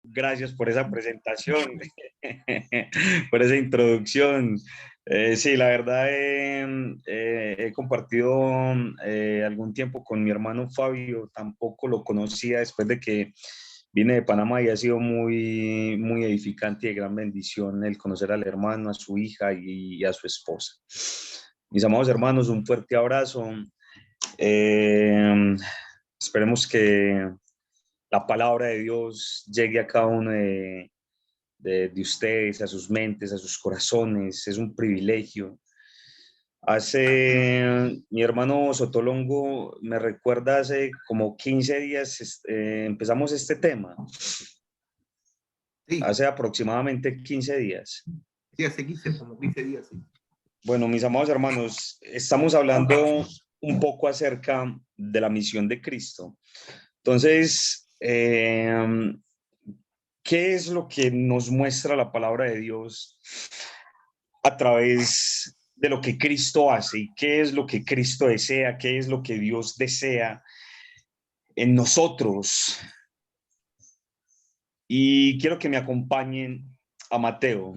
Gracias por esa presentación, por esa introducción. Sí, la verdad he compartido algún tiempo con mi hermano Fabio, tampoco lo conocía después de que vine de Panamá y ha sido muy edificante y de gran bendición el conocer al hermano, a su hija y a su esposa. Mis amados hermanos, un fuerte abrazo. Eh, Esperemos que la palabra de Dios llegue a cada uno de ustedes, a sus mentes, a sus corazones. Es un privilegio. Mi hermano Sotolongo me recuerda hace como 15 días empezamos este tema. Sí, Hace aproximadamente 15 días. sí, hace 15, como 15 días, sí. Bueno, mis amados hermanos, estamos hablando un poco acerca de la misión de Cristo. Entonces, ¿qué es lo que nos muestra la palabra de Dios a través de lo que Cristo hace? ¿Y qué es lo que Cristo desea? ¿Qué es lo que Dios desea en nosotros? Y quiero que me acompañen a Mateo,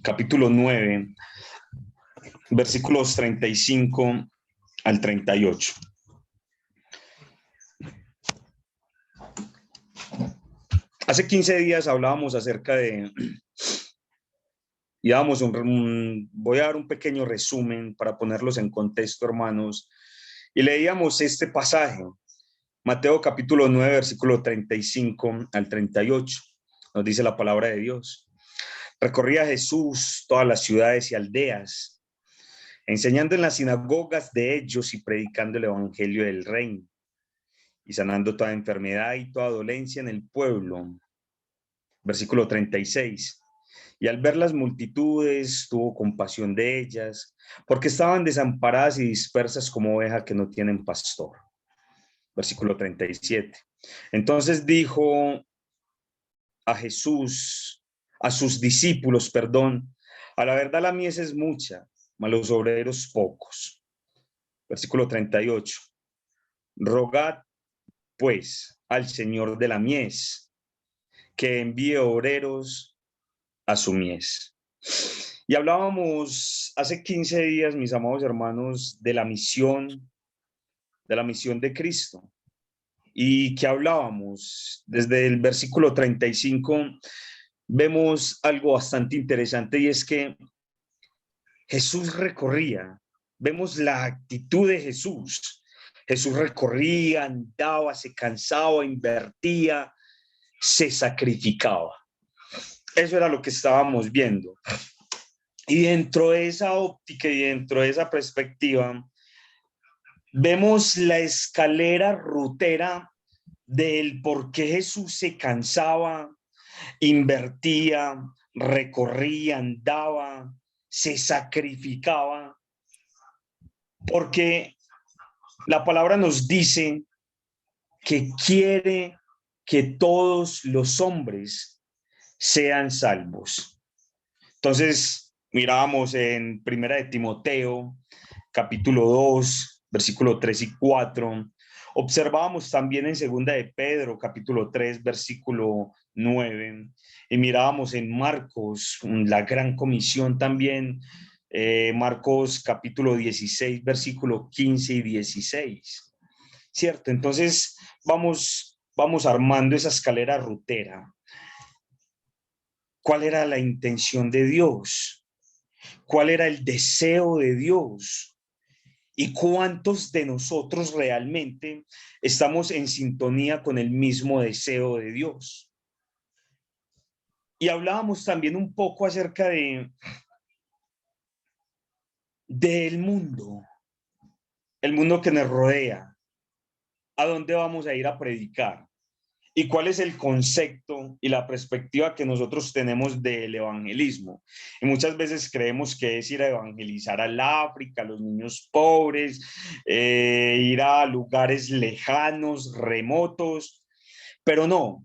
capítulo 9, versículos 35 al 38. Hace 15 días hablábamos acerca de, voy a dar un pequeño resumen para ponerlos en contexto, hermanos, y leíamos este pasaje, Mateo capítulo 9, versículo 35 al 38, nos dice la palabra de Dios. Recorría Jesús todas las ciudades y aldeas, enseñando en las sinagogas de ellos y predicando el evangelio del reino, y sanando toda enfermedad y toda dolencia en el pueblo. Versículo 36. Y al ver las multitudes, tuvo compasión de ellas, porque estaban desamparadas y dispersas como ovejas que no tienen pastor. Versículo 37. Entonces dijo a Jesús, a sus discípulos, perdón, a la verdad la mies es mucha, mas los obreros pocos. Versículo 38. Rogad, pues, al Señor de la mies, que envíe obreros a su mies. Y hablábamos hace 15 días, mis amados hermanos, de la misión de Cristo. ¿Y qué hablábamos? Desde el versículo 35 vemos algo bastante interesante y es que Jesús recorría, vemos la actitud de Jesús. Jesús recorría, andaba, se cansaba, invertía, se sacrificaba. Eso era lo que estábamos viendo. Y dentro de esa óptica y dentro de esa perspectiva, vemos la escalera rutera del por qué Jesús se cansaba, invertía, recorría, andaba, se sacrificaba, porque la palabra nos dice que quiere que todos los hombres sean salvos. Entonces, mirábamos en Primera de Timoteo, capítulo 2, versículo 3 y 4. Observábamos también en Segunda de Pedro, capítulo 3, versículo 9. Y mirábamos en Marcos, la gran comisión también, Marcos capítulo 16, versículo 15 y 16. ¿Cierto? Entonces, vamos armando esa escalera rutera. ¿Cuál era la intención de Dios? ¿Cuál era el deseo de Dios? ¿Y cuántos de nosotros realmente estamos en sintonía con el mismo deseo de Dios? Y hablábamos también un poco acerca del mundo, el mundo que nos rodea. ¿A dónde vamos a ir a predicar? ¿Y cuál es el concepto y la perspectiva que nosotros tenemos del evangelismo? Y muchas veces creemos que es ir a evangelizar al África, a los niños pobres, ir a lugares lejanos, remotos, pero no,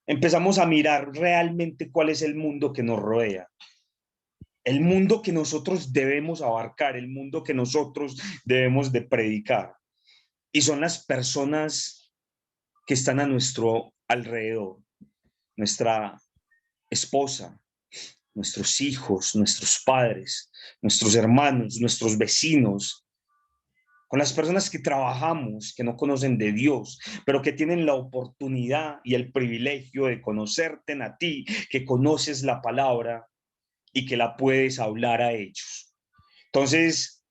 empezamos a mirar realmente cuál es el mundo que nos rodea. El mundo que nosotros debemos abarcar, el mundo que nosotros debemos de predicar. Y son las personas que están a nuestro alrededor. nuestra esposa, nuestros hijos, nuestros padres, nuestros hermanos, nuestros vecinos, con las personas que trabajamos, que no conocen de Dios, pero que tienen la oportunidad y el privilegio de conocerte a ti, que conoces la palabra y que la puedes hablar a ellos. Entonces,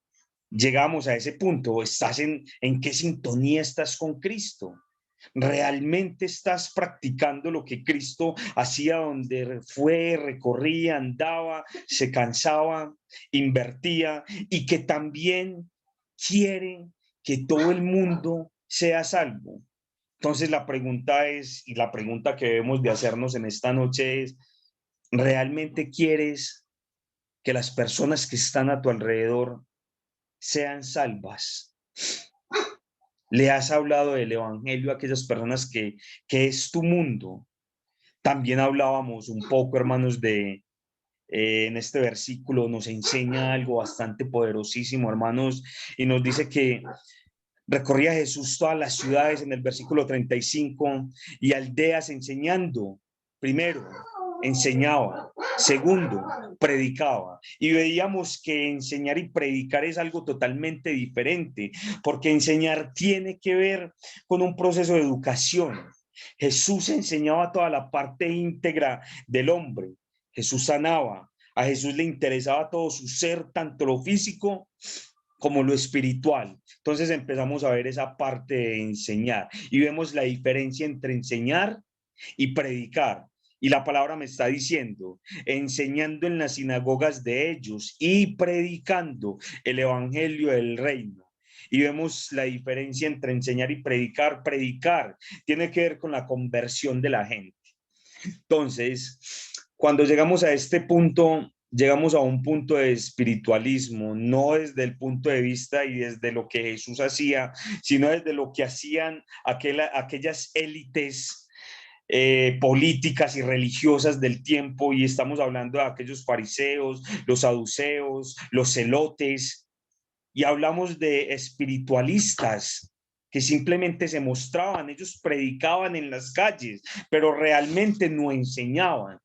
llegamos a ese punto. ¿Estás en qué sintonía estás con Cristo? ¿Realmente estás practicando lo que Cristo hacía, donde fue, recorría, andaba, se cansaba, invertía, y que también quiere que todo el mundo sea salvo? Entonces la pregunta es, y la pregunta que debemos de hacernos en esta noche es, ¿realmente quieres que las personas que están a tu alrededor sean salvas? ¿Le has hablado del evangelio a aquellas personas que es tu mundo? También hablábamos un poco, hermanos, en este versículo nos enseña algo bastante poderosísimo, hermanos, y nos dice que recorría Jesús todas las ciudades en el versículo 35 y aldeas enseñando. Primero, enseñaba. Segundo, predicaba. Y veíamos que enseñar y predicar es algo totalmente diferente, porque enseñar tiene que ver con un proceso de educación. Jesús enseñaba toda la parte íntegra del hombre. Jesús sanaba. A Jesús le interesaba todo su ser, tanto lo físico como lo espiritual. Entonces empezamos a ver esa parte de enseñar y vemos la diferencia entre enseñar y predicar. Y la palabra me está diciendo, enseñando en las sinagogas de ellos y predicando el evangelio del reino. Y vemos la diferencia entre enseñar y predicar. Predicar tiene que ver con la conversión de la gente. Entonces, cuando llegamos a este punto, llegamos a un punto de espiritualismo, no desde el punto de vista y desde lo que Jesús hacía, sino desde lo que hacían aquellas élites políticas y religiosas del tiempo, y estamos hablando de aquellos fariseos, los saduceos, los celotes, y hablamos de espiritualistas que simplemente se mostraban, ellos predicaban en las calles, pero realmente no enseñaban.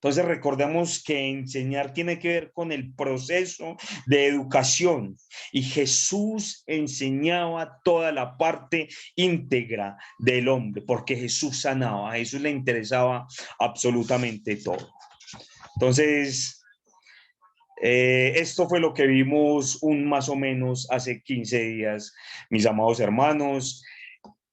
Entonces recordemos que enseñar tiene que ver con el proceso de educación, y Jesús enseñaba toda la parte íntegra del hombre, porque Jesús sanaba, a Jesús le interesaba absolutamente todo. Entonces, esto fue lo que vimos más o menos hace 15 días, mis amados hermanos.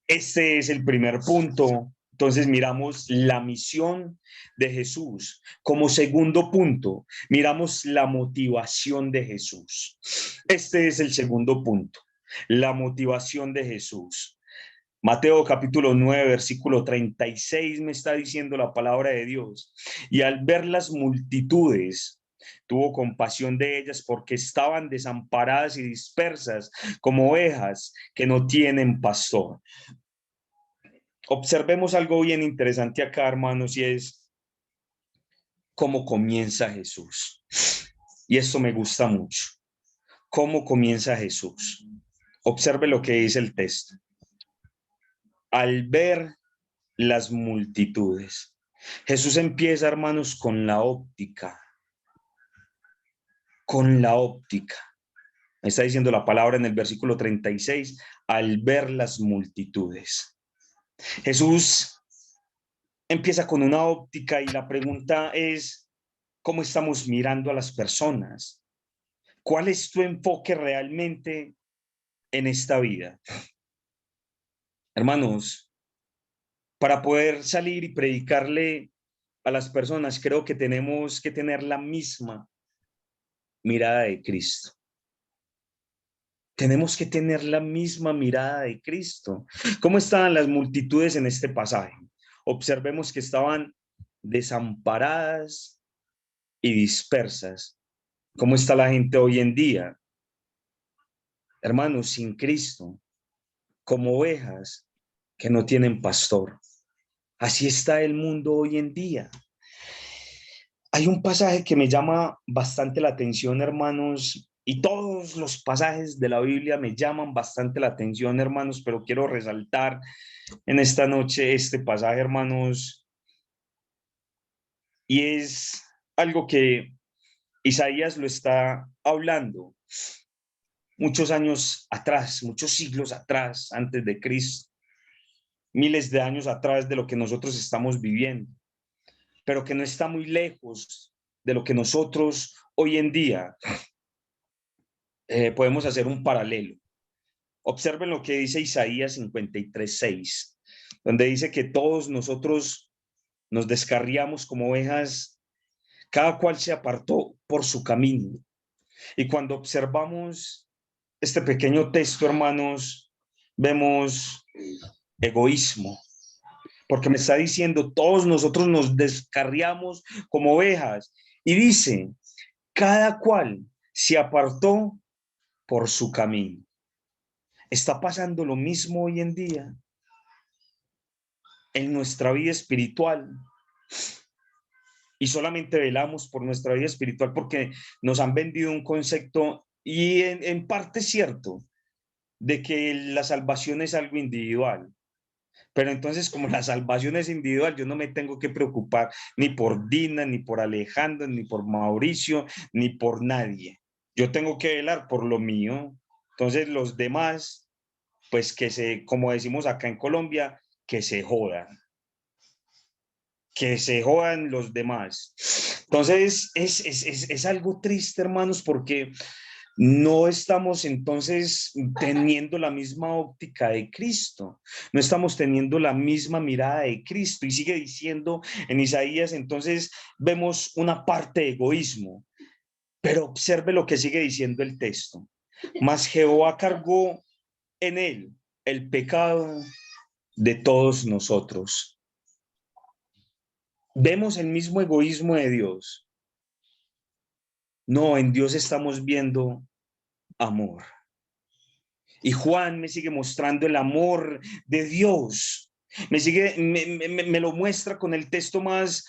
Este es el primer punto. Entonces miramos la misión de Jesús. Como segundo punto, miramos la motivación de Jesús. Este es el segundo punto, la motivación de Jesús. Mateo capítulo 9, versículo 36 me está diciendo la palabra de Dios. Y al ver las multitudes, tuvo compasión de ellas, porque estaban desamparadas y dispersas como ovejas que no tienen pastor. Observemos algo bien interesante acá, hermanos, y es cómo comienza Jesús. Y esto me gusta mucho. ¿Cómo comienza Jesús? Observe lo que dice el texto. Al ver las multitudes. Jesús empieza, hermanos, con la óptica. Con la óptica. Me está diciendo la palabra en el versículo 36, al ver las multitudes. Jesús empieza con una óptica, y la pregunta es, ¿cómo estamos mirando a las personas? ¿Cuál es tu enfoque realmente en esta vida? Hermanos, para poder salir y predicarle a las personas, creo que tenemos que tener la misma mirada de Cristo. Tenemos que tener la misma mirada de Cristo. ¿Cómo estaban las multitudes en este pasaje? Observemos que estaban desamparadas y dispersas. ¿Cómo está la gente hoy en día? Hermanos, sin Cristo, como ovejas que no tienen pastor. Así está el mundo hoy en día. Hay un pasaje que me llama bastante la atención, hermanos, y todos los pasajes de la Biblia me llaman bastante la atención, hermanos, pero quiero resaltar en esta noche este pasaje, hermanos, Y es algo que Isaías lo está hablando muchos años atrás, muchos siglos atrás, antes de Cristo, miles de años atrás de lo que nosotros estamos viviendo, pero que no está muy lejos de lo que nosotros hoy en día podemos hacer un paralelo. Observen lo que dice Isaías 53:6, donde dice que todos nosotros nos descarriamos como ovejas, cada cual se apartó por su camino. Y cuando observamos este pequeño texto, hermanos, vemos egoísmo, porque me está diciendo, todos nosotros nos descarriamos como ovejas. Y dice, cada cual se apartó por su camino. Está pasando lo mismo hoy en día en nuestra vida espiritual. Y solamente velamos por nuestra vida espiritual porque nos han vendido un concepto, y en parte es cierto, de que la salvación es algo individual. Pero entonces, como la salvación es individual, yo no me tengo que preocupar ni por Dina, ni por Alejandro, ni por Mauricio, ni por nadie. Yo tengo que velar por lo mío. Entonces, los demás, pues como decimos acá en Colombia, que se jodan. Que se jodan los demás. Entonces, es algo triste, hermanos, porque no estamos entonces teniendo la misma óptica de Cristo, no estamos teniendo la misma mirada de Cristo. Y sigue diciendo en Isaías, entonces vemos una parte de egoísmo, pero observe lo que sigue diciendo el texto. Mas Jehová cargó en él el pecado de todos nosotros. Vemos el mismo egoísmo de Dios. No, en Dios estamos viendo amor. Y Juan me sigue mostrando el amor de Dios. Me lo muestra con el texto más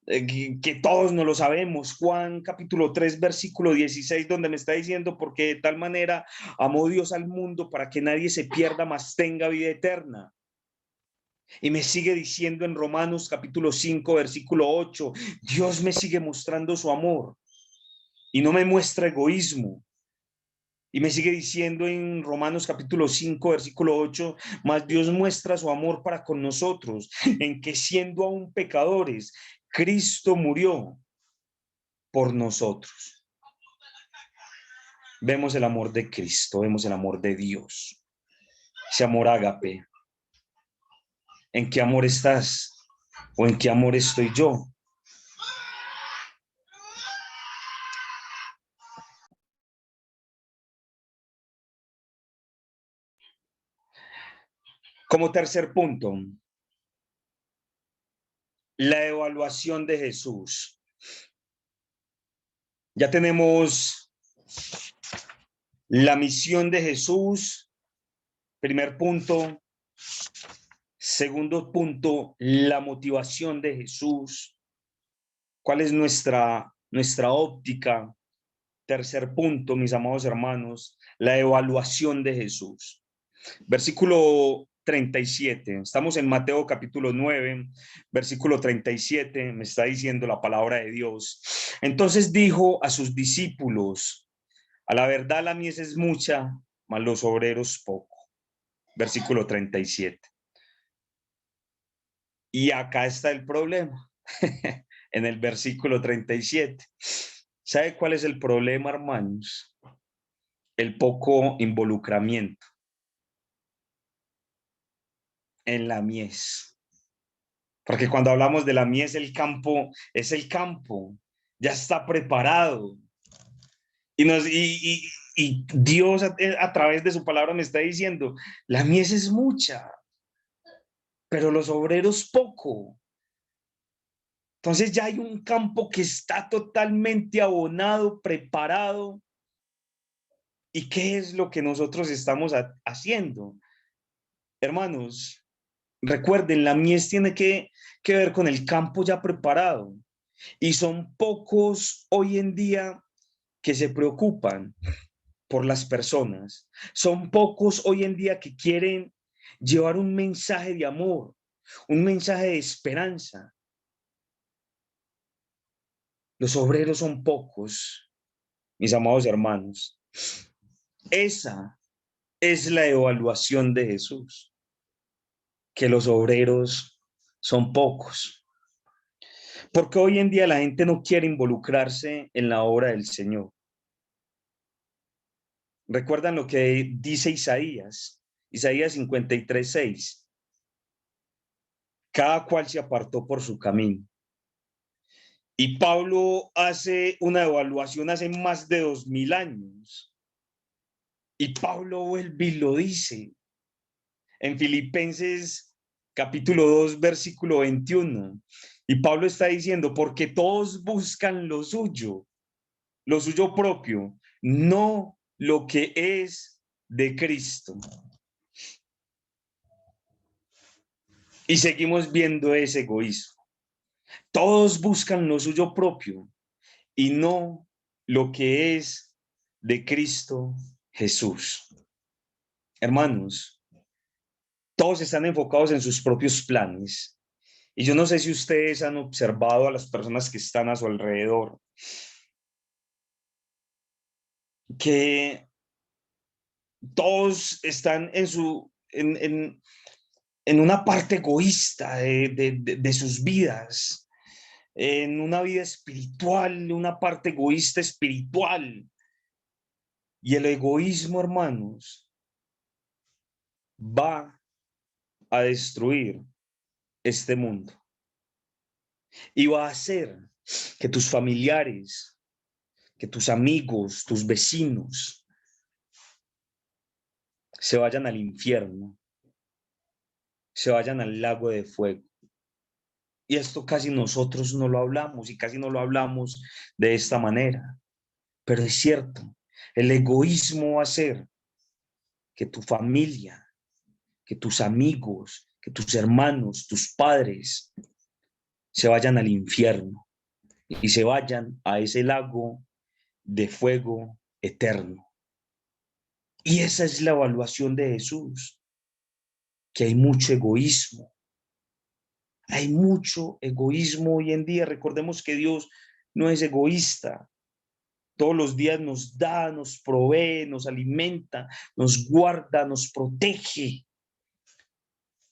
que todos no lo sabemos. Juan capítulo 3, versículo 16, donde me está diciendo, porque de tal manera amó Dios al mundo para que nadie se pierda, mas tenga vida eterna. Y me sigue diciendo en Romanos capítulo 5, versículo 8, Dios me sigue mostrando su amor y no me muestra egoísmo. Y me sigue diciendo en Romanos capítulo 5, versículo 8, mas Dios muestra su amor para con nosotros, en que siendo aún pecadores, Cristo murió por nosotros. Vemos el amor de Cristo, vemos el amor de Dios, ese amor ágape. ¿En qué amor estás? ¿O en qué amor estoy yo? Como tercer punto, la evaluación de Jesús. Ya tenemos la misión de Jesús, primer punto. Segundo punto, la motivación de Jesús. ¿Cuál es nuestra óptica? Tercer punto, mis amados hermanos, la evaluación de Jesús. Versículo 37. Estamos en Mateo capítulo 9, versículo 37. Me está diciendo la palabra de Dios. Entonces dijo a sus discípulos, a la verdad la mies es mucha, mas los obreros poco. Versículo 37. Y acá está el problema, en el versículo 37. ¿Sabe cuál es el problema, hermanos? El poco involucramiento en la mies. Porque cuando hablamos de la mies, el campo es el campo, ya está preparado. Y Dios a través de su palabra me está diciendo, la mies es mucha, pero los obreros poco. Entonces ya hay un campo que está totalmente abonado, preparado. ¿Y qué es lo que nosotros estamos haciendo? Hermanos, recuerden, la mies tiene que ver con el campo ya preparado. Y son pocos hoy en día que se preocupan por las personas. Son pocos hoy en día que quieren llevar un mensaje de amor, un mensaje de esperanza. Los obreros son pocos, mis amados hermanos. Esa es la evaluación de Jesús, que los obreros son pocos. Porque hoy en día la gente no quiere involucrarse en la obra del Señor. ¿Recuerdan lo que dice Isaías? Isaías 53:6. Cada cual se apartó por su camino. Y Pablo hace una evaluación hace más de 2000 años. Y Pablo vuelve y lo dice en Filipenses capítulo 2, versículo 21. Y Pablo está diciendo, porque todos buscan lo suyo propio, no lo que es de Cristo. Y seguimos viendo ese egoísmo. Todos buscan lo suyo propio y no lo que es de Cristo Jesús. Hermanos, todos están enfocados en sus propios planes. Y yo no sé si ustedes han observado a las personas que están a su alrededor, que todos están en una parte egoísta de sus vidas, en una vida espiritual, una parte egoísta espiritual. Y el egoísmo, hermanos, va a destruir este mundo y va a hacer que tus familiares, que tus amigos, tus vecinos se vayan al infierno, se vayan al lago de fuego. Y esto casi nosotros no lo hablamos y casi no lo hablamos de esta manera. Pero es cierto, el egoísmo va a hacer que tu familia, que tus amigos, que tus hermanos, tus padres se vayan al infierno y se vayan a ese lago de fuego eterno. Y esa es la evaluación de Jesús, que hay mucho egoísmo. Hay mucho egoísmo hoy en día. Recordemos que Dios no es egoísta. Todos los días nos da, nos provee, nos alimenta, nos guarda, nos protege.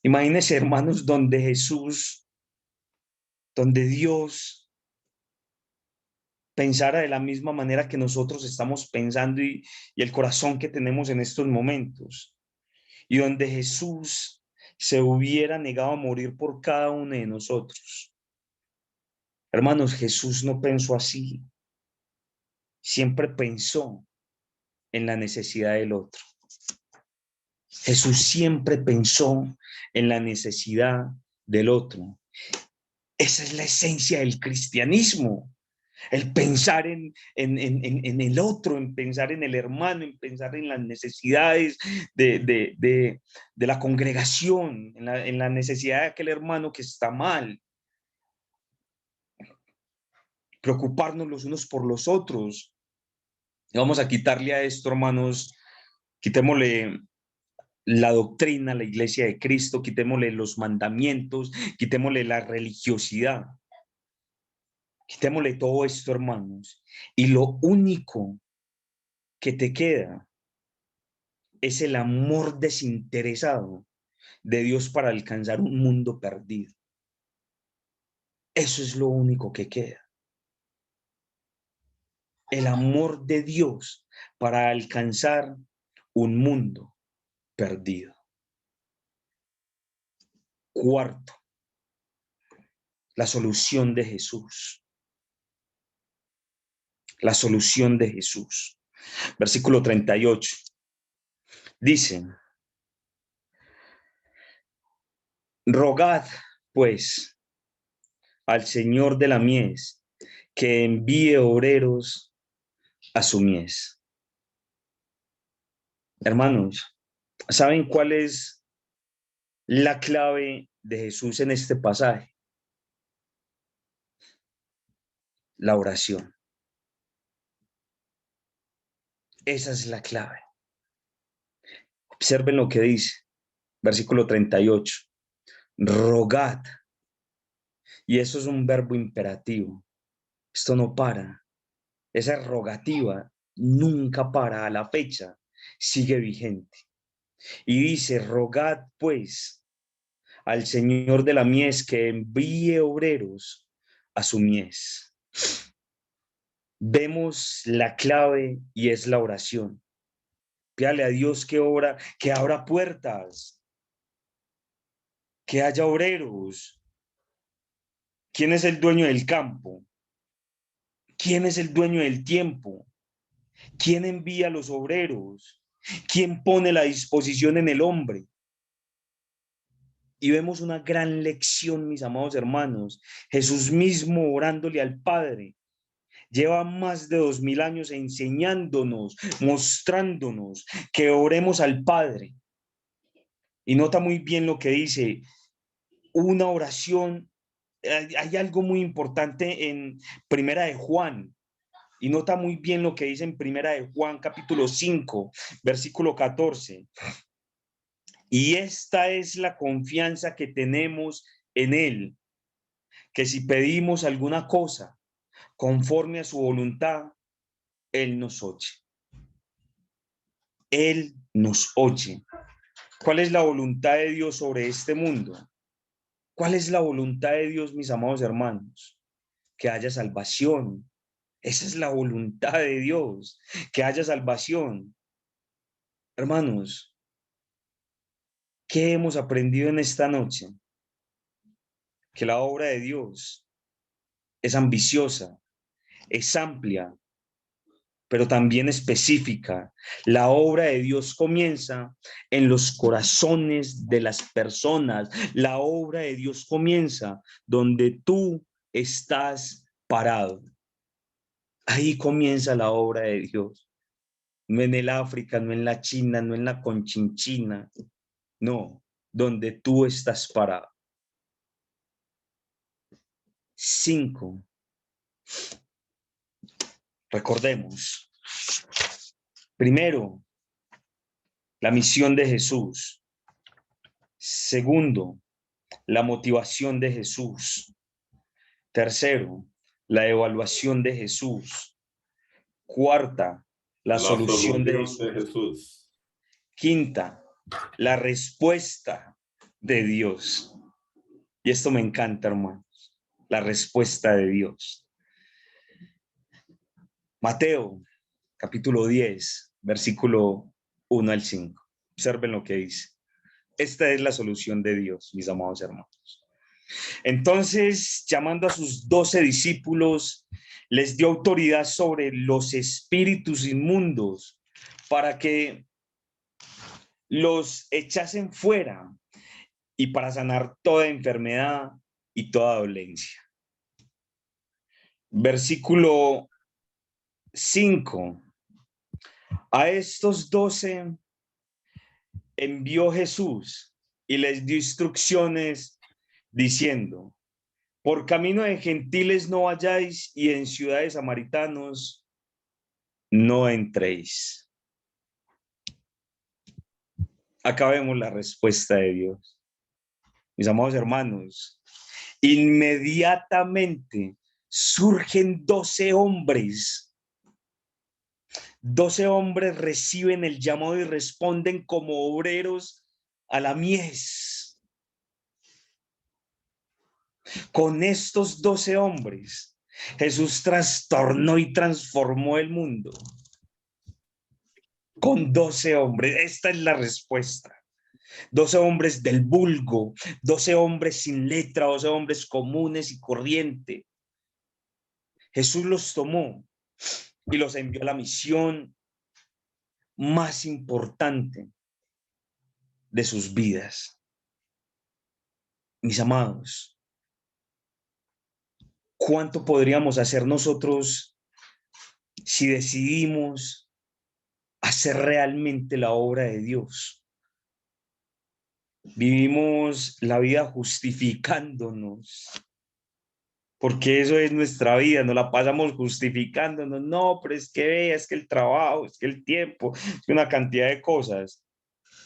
Imagínense, hermanos, donde Jesús, donde Dios pensara de la misma manera que nosotros estamos pensando y el corazón que tenemos en estos momentos. Y donde Jesús se hubiera negado a morir por cada uno de nosotros. Hermanos, Jesús no pensó así. Siempre pensó en la necesidad del otro. Jesús siempre pensó en la necesidad del otro. Esa es la esencia del cristianismo. El pensar en el otro, en pensar en el hermano, en pensar en las necesidades de la congregación, en la necesidad de aquel hermano que está mal. Preocuparnos los unos por los otros. Y vamos a quitarle a esto, hermanos, quitémosle la doctrina, la iglesia de Cristo, quitémosle los mandamientos, quitémosle la religiosidad. Quitémosle todo esto, hermanos. Y lo único que te queda es el amor desinteresado de Dios para alcanzar un mundo perdido. Eso es lo único que queda. El amor de Dios para alcanzar un mundo perdido. Cuarto, la solución de Jesús. La solución de Jesús. Versículo 38. Dice: rogad, pues, al Señor de la mies que envíe obreros a su mies. Hermanos, ¿saben cuál es la clave de Jesús en este pasaje? La oración. Esa es la clave. Observen lo que dice, versículo 38. Rogad. Y eso es un verbo imperativo. Esto no para. Esa rogativa nunca para a la fecha, sigue vigente. Y dice, rogad pues al Señor de la mies que envíe obreros a su mies. Vemos la clave y es la oración. Pídale a Dios que abra puertas, que haya obreros. ¿Quién es el dueño del campo? ¿Quién es el dueño del tiempo? ¿Quién envía a los obreros? ¿Quién pone la disposición en el hombre? Y vemos una gran lección, mis amados hermanos. Jesús mismo orándole al Padre. Lleva más de 2000 años enseñándonos, mostrándonos que oremos al Padre. Y nota muy bien lo que dice, una oración. Hay algo muy importante en Primera de Juan. Y nota muy bien lo que dice en Primera de Juan, capítulo 5, versículo 14. Y esta es la confianza que tenemos en Él, que si pedimos alguna cosa conforme a su voluntad, Él nos oye. Él nos oye. ¿Cuál es la voluntad de Dios sobre este mundo? ¿Cuál es la voluntad de Dios, mis amados hermanos? Que haya salvación. Esa es la voluntad de Dios, que haya salvación. Hermanos, ¿qué hemos aprendido en esta noche? Que la obra de Dios es ambiciosa, es amplia, pero también específica. La obra de Dios comienza en los corazones de las personas. La obra de Dios comienza donde tú estás parado. Ahí comienza la obra de Dios. No en el África, no en la China, no en la Conchinchina. No, donde tú estás parado. 5. Recordemos. Primero, la misión de Jesús. Segundo, la motivación de Jesús. Tercero, la evaluación de Jesús. Cuarta, la La solución de solución de Jesús. Jesús. Quinta, la respuesta de Dios. Y esto me encanta, hermanos, la respuesta de Dios. Mateo, capítulo 10, versículo 1 al 5. Observen lo que dice. Esta es la solución de Dios, mis amados hermanos. Entonces, llamando a sus 12 discípulos, les dio autoridad sobre los espíritus inmundos para que los echasen fuera y para sanar toda enfermedad y toda dolencia. Versículo 5. A estos 12 envió Jesús y les dio instrucciones diciendo: por camino de gentiles no vayáis y en ciudades samaritanos no entréis. Acá vemos la respuesta de Dios. Mis amados hermanos, inmediatamente surgen 12 hombres. 12 hombres reciben el llamado y responden como obreros a la mies. Con estos 12 hombres, Jesús trastornó y transformó el mundo. Con 12 hombres, esta es la respuesta. 12 hombres del vulgo, 12 hombres sin letra, 12 hombres comunes y corriente. Jesús los tomó y los envió a la misión más importante de sus vidas. Mis amados, ¿cuánto podríamos hacer nosotros si decidimos hacer realmente la obra de Dios? Vivimos la vida justificándonos, porque eso es nuestra vida, nos la pasamos justificándonos. No, pero es que vea, es que el trabajo, es que el tiempo, es que una cantidad de cosas.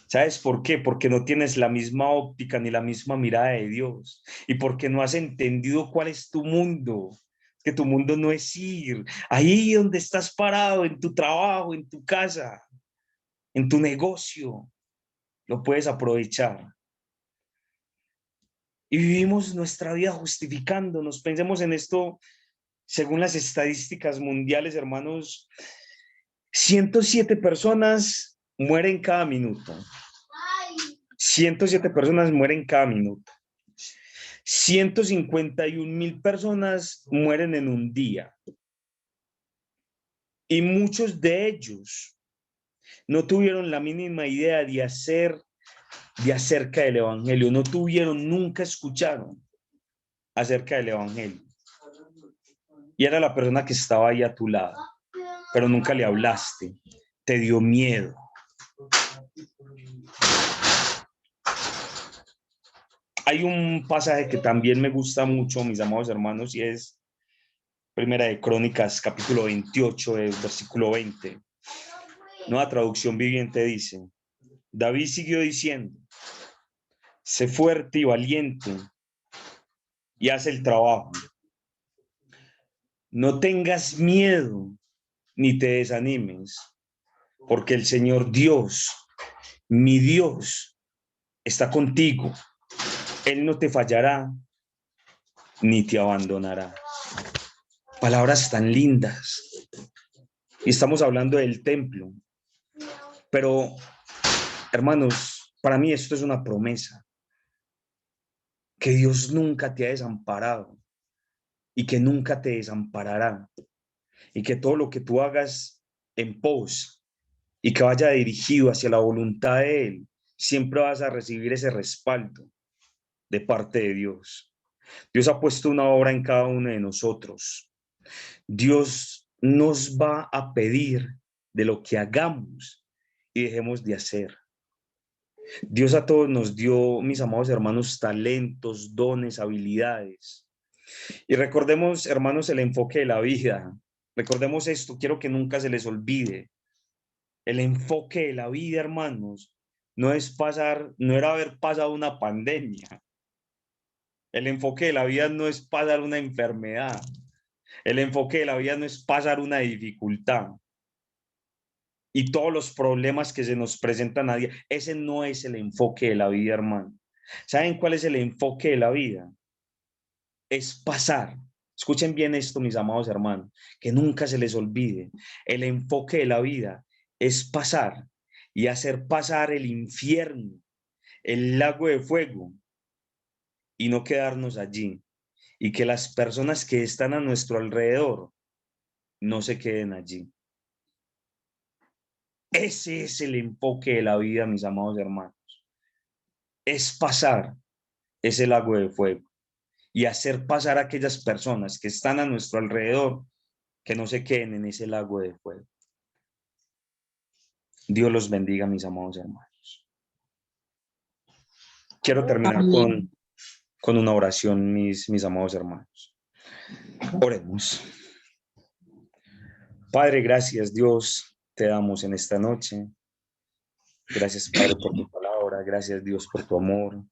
¿Sabes por qué? Porque no tienes la misma óptica ni la misma mirada de Dios y porque no has entendido cuál es tu mundo. Que tu mundo no es ir ahí donde estás parado, en tu trabajo, en tu casa, en tu negocio. Lo puedes aprovechar. Y vivimos nuestra vida justificándonos. Pensemos en esto, según las estadísticas mundiales, hermanos, 107 personas mueren cada minuto. 107 personas mueren cada minuto. 151,000 personas mueren en un día. Y muchos de ellos no tuvieron la mínima idea de acerca del evangelio. No tuvieron, nunca escucharon acerca del evangelio. Y era la persona que estaba ahí a tu lado, pero nunca le hablaste. Te dio miedo. Hay un pasaje que también me gusta mucho, mis amados hermanos, y es Primera de Crónicas, capítulo 28, versículo 20. Nueva traducción viviente dice: David siguió diciendo, sé fuerte y valiente y haz el trabajo. No tengas miedo ni te desanimes, porque el Señor Dios, mi Dios, está contigo. Él no te fallará ni te abandonará. Palabras tan lindas. Y estamos hablando del templo. Pero, hermanos, para mí esto es una promesa. Que Dios nunca te ha desamparado y que nunca te desamparará. Y que todo lo que tú hagas en pos y que vaya dirigido hacia la voluntad de Él, siempre vas a recibir ese respaldo de parte de Dios. Dios ha puesto una obra en cada uno de nosotros. Dios nos va a pedir de lo que hagamos y dejemos de hacer. Dios a todos nos dio, mis amados hermanos, talentos, dones, habilidades. Y recordemos, hermanos, el enfoque de la vida. Recordemos esto, quiero que nunca se les olvide. El enfoque de la vida, hermanos, no era haber pasado una pandemia. El enfoque de la vida no es pasar una enfermedad. El enfoque de la vida no es pasar una dificultad. Y todos los problemas que se nos presentan a día. Ese no es el enfoque de la vida, hermano. ¿Saben cuál es el enfoque de la vida? Es pasar. Escuchen bien esto, mis amados hermanos, que nunca se les olvide. El enfoque de la vida es pasar y hacer pasar el infierno, el lago de fuego, y no quedarnos allí. Y que las personas que están a nuestro alrededor no se queden allí. Ese es el enfoque de la vida, mis amados hermanos. Es pasar ese lago de fuego y hacer pasar a aquellas personas que están a nuestro alrededor que no se queden en ese lago de fuego. Dios los bendiga, mis amados hermanos. Quiero terminar con una oración, mis amados hermanos. Oremos. Padre, gracias, Dios, te damos en esta noche. Gracias, Padre, por tu palabra. Gracias, Dios, por tu amor.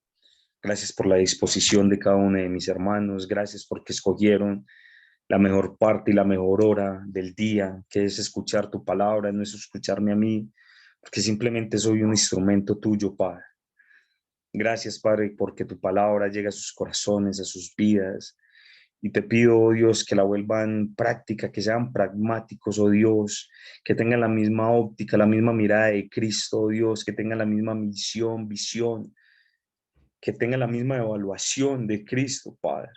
Gracias por la disposición de cada uno de mis hermanos. Gracias porque escogieron la mejor parte y la mejor hora del día, que es escuchar tu palabra, no es escucharme a mí, porque simplemente soy un instrumento tuyo, Padre. Gracias, Padre, porque tu palabra llega a sus corazones, a sus vidas. Y te pido, oh Dios, que la vuelvan práctica, que sean pragmáticos, oh Dios, que tengan la misma óptica, la misma mirada de Cristo, oh Dios, que tengan la misma misión, visión, que tengan la misma evaluación de Cristo, Padre.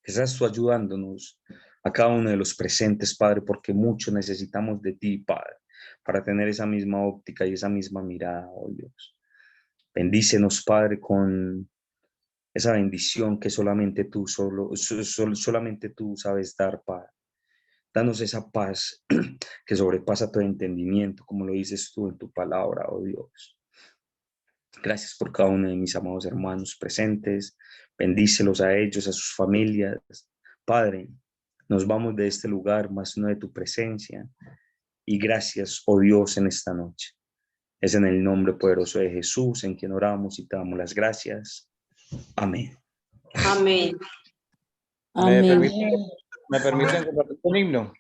Que seas tú ayudándonos a cada uno de los presentes, Padre, porque mucho necesitamos de ti, Padre, para tener esa misma óptica y esa misma mirada, oh Dios. Bendícenos, Padre, con esa bendición que solamente tú, solamente tú sabes dar, Padre. Danos esa paz que sobrepasa todo entendimiento, como lo dices tú en tu palabra, oh Dios. Gracias por cada uno de mis amados hermanos presentes. Bendícelos a ellos, a sus familias. Padre, nos vamos de este lugar, más no de tu presencia. Y gracias, oh Dios, en esta noche. Es en el nombre poderoso de Jesús en quien oramos y te damos las gracias. Amén. Amén. ¿Me Amén. permiten compartir un himno?